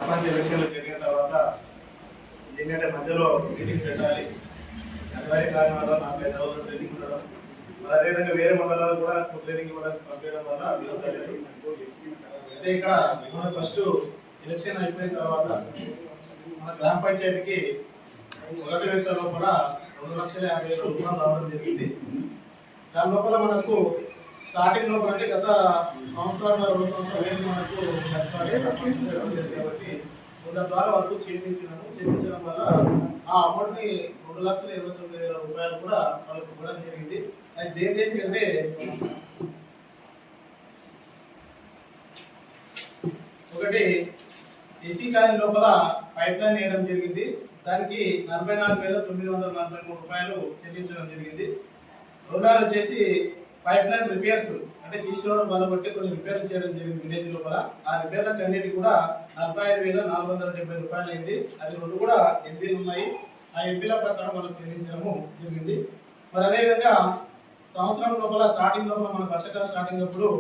సర్పంచ్ ఎలక్షన్లు జరిగిన తర్వాత ఏంటంటే మధ్యలో మీటింగ్ పెట్టాలి, అనివార్య కారణాల వల్ల 45 రోజులు ట్రైనింగ్ ఉండడం, మరి అదేవిధంగా వేరే మండలాలు కూడా ట్రైనింగ్ ఇవ్వడానికి పంపించడం వల్ల వీలుతలేదు. అయితే ఇక్కడ మన ఫస్ట్ ఎలక్షన్ అయిపోయిన తర్వాత మన గ్రామ పంచాయతీకి మొదటి విడత లోపల 2,50,000 రూపాయలు రావడం జరిగింది. దాని లోపల మనకు స్టార్టింగ్ లోపల అంటే గత సంవత్సరాలు 2 సంవత్సరాలు మనకు కాబట్టి దాని ద్వారా వరకు చేయించడం వల్ల ఆ అమౌంట్ని 2,29,000 రూపాయలు కూడా వాళ్ళకి ఇవ్వడం జరిగింది. అది దేనికంటే ఒకటి ఎస్సీ కాలనీ లోపల పైప్ లైన్ వేయడం జరిగింది. దానికి 44,943 రూపాయలు చెల్లించడం జరిగింది. రెండోది వచ్చేసి పైప్ లైన్ రిపేర్స్ అంటే సీసీరోడ్ బలగొట్టి కొన్ని రిపేర్లు చేయడం జరిగింది విలేజ్ లోపల. ఆ రిపేర్లకు అన్నిటికీ కూడా 45,470 రూపాయలు అయింది. అది రెండు కూడా ఎంపీలు ఉన్నాయి. ఆ ఎంపీల ప్రకారం మనం చెల్లించడము జరిగింది. మరి అదేవిధంగా సంవత్సరం లోపల స్టార్టింగ్ లోపల మన వర్షాకాలం స్టార్టింగ్ అప్పుడు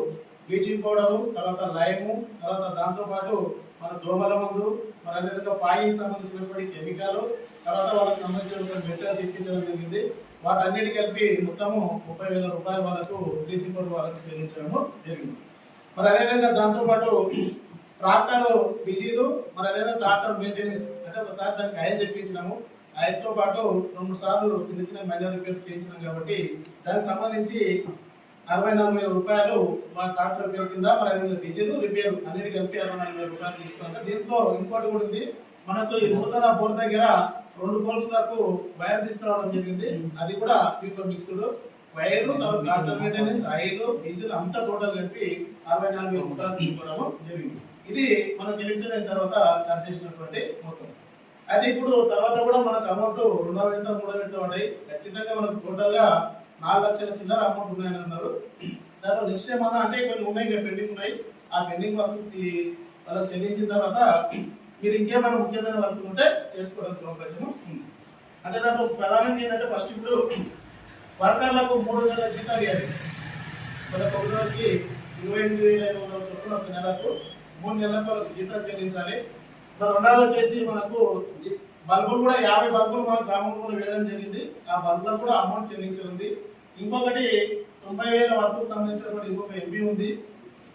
బ్లీచింగ్ పౌడరు, తర్వాత లైము, తర్వాత దాంతోపాటు మన దోమల మందు, మరి అదేవిధంగా ఫాయింగ్ సంబంధించినటువంటి కెమికల్, తర్వాత వాళ్ళకి సంబంధించిన మెటీరియల్ తెప్పించడం జరిగింది. వాటన్నిటి కలిపి మొత్తము 30,000 రూపాయలు వాళ్ళకు బ్లీచింగ్ పౌడర్ వాళ్ళకు చెల్లించడము జరిగింది. మరి అదేవిధంగా దాంతోపాటు ట్రాక్టర్ బిజీలు, మరి అదేవిధంగా ట్రాక్టర్ మెయింటెనెన్స్ అంటే ఒకసారి దానికి ఆయన తెప్పించినాము. ఆయనతో పాటు 2 సార్లు చిన్న చిన్న మైనర్ రిపేర్ చేయించినాం కాబట్టి దానికి సంబంధించి 64,000 రూపాయలు మా ట్రాక్టర్ రిపేర్ కింద, మరి అదేవిధంగా డీజిల్ రిపేర్ అన్నిటి కలిపి 64,000 రూపాయలు తీసుకుంటాం. దీంట్లో ఇంకోటి కూడా ఉంది, మనకు ఈ నూతన బోర్ దగ్గర 2 పోల్స్ లకు వైర్ తీసుకురావడం జరిగింది. అది కూడా పీపో మిక్స్డ్ వైరు, తర్వాత ట్రాక్టర్ మెయింటెనెన్స్, ఆయిల్, డీజిల్ అంతా టోటల్ కలిపి 64,000 రూపాయలు తీసుకోవడం జరిగింది. ఇది మనకు ఎలక్షన్ అయిన తర్వాత కట్ చేసినటువంటి మొత్తం. అయితే ఇప్పుడు తర్వాత కూడా మనకు అమౌంట్ 2వ విడత 3వ విడత ఉంటాయి. ఖచ్చితంగా మనకు టోటల్ గా 4 లక్షల చిల్లర అమౌంట్ ఉన్నాయని అన్నారు. దాంట్లో నెక్స్ట్ ఏమన్నా అంటే కొన్ని ఉన్నాయి, ఇంకా పెండింగ్ ఉన్నాయి. ఆ పెండింగ్ వర్క్స్ వాళ్ళకి చెల్లించిన తర్వాత మీరు ఇంకేమైనా ముఖ్యమైన వర్క్ ఉంటే చేసుకోవడానికి అవకాశం ఉంది. అదే దాంట్లో ప్రధానంగా ఏంటంటే ఫస్ట్ ఇప్పుడు వర్కర్లకు 3 నెలల జీతాలు ఇవ్వాలి. మనకు ఒకరికి 28,500 చొప్పున ఒక నెలకు 3 నెలలకు వాళ్ళకి జీతాలు చెల్లించాలి. మరి రెండోది వచ్చేసి మనకు బల్బులు కూడా 50 బల్బులు మన గ్రామంలో కూడా వేయడం జరిగింది. ఆ బల్బులకు కూడా అమౌంట్ చెల్లించింది. ఇంకొకటి 90,000 వరకు సంబంధించినటువంటి ఇంకొక ఎంపీ ఉంది.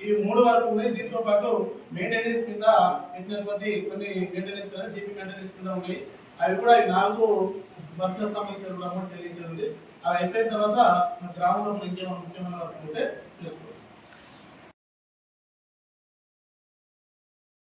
ఈ 3 వరకు ఉన్నాయి. దీంతో పాటు మెయింటెనెన్స్ కింద పెట్టినటువంటి కొన్ని మెయింటెనెన్స్ జీపీ మెయింటెనెన్స్ కింద ఉన్నాయి. అవి కూడా ఈ 4 వర్క్లకు సంబంధించిన అమౌంట్ చెల్లించింది. అవి అయిపోయిన తర్వాత మన గ్రామంలో ఇంకేమైనా ముఖ్యమైన వర్క్ ఉంటే చేసుకోవాలి.